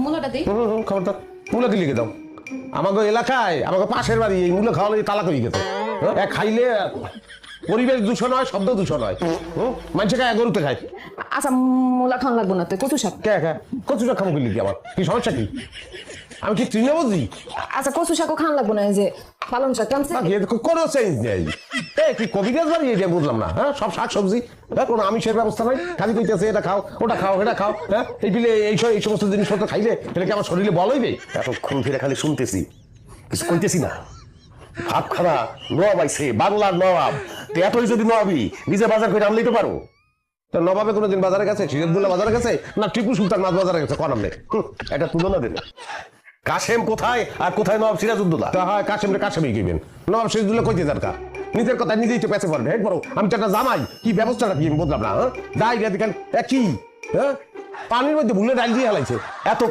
মূলাটা দিই। খবরদার মূলা কি লিখে দাও। আমাকে এলাকায় আমাকে পাশের বাড়ি এই মূলা খাওয়ালে তালাক হয়ে গেছে। খাইলে পরিবেশ দূষণ হয়, শব্দ দূষণ হয়। মানুষে খায় গরুতে খায়। আচ্ছা মূলা খাওয়া লাগবো না, তো কচু শাক। কে কচু শাক খাবো কি লিখি? আমার কি সমস্যা কি? আমি কি তৃণমূলজি? আচ্ছা কচু শাকও খাওয়া লাগবো না, এই যে পালং শাক কামছে। কোনো চেঞ্জ নেই। কি কবিরাজ বাড়ি এটা বুঝলাম না। হ্যাঁ, সব শাক সবজি, কোনো আমিষের ব্যবস্থা নাই। খালি কইতেছে এটা খাও, ওটা খাও, এটা খাও। হ্যাঁ, এই বিলে এই সমস্ত জিনিসপত্র খাইলে এটা কি আমার শরীরে বল হইবে? এতক্ষণ ধরে খালি শুনতেছি, কিছু কইতেছি না। ভাব খানা নবাব আইছে, বাংলার নবাব। এতই যদি নবাবি নিজে বাজার করে আনলেই তো পারো। নবাবে কোনোদিন বাজারে গেছে? সিরাজদুল্লাহ বাজারে গেছে না টিপু সুলতান মাছ বাজারে গেছে? কন আমনে এটা তুলনা দিন। কাশেম কোথায় আর কোথায় নবাব সিরাজউদ্দৌলা? তা হয় কাশেম রে কাশেমই গেবেন, নবাব সিরাজউদ্দৌলা কইতে দরকার? নিজের কথা নিজেই তো পেছে পারবে। হেড বড় আমি তো একটা জামাই, কি ব্যবস্থাটা কি আমি বুঝলাম না। হ্যাঁ, দাই দেখেন কি, হ্যাঁ পানির মধ্যে ভুলে ডাল দিয়ে হালাইছে। এত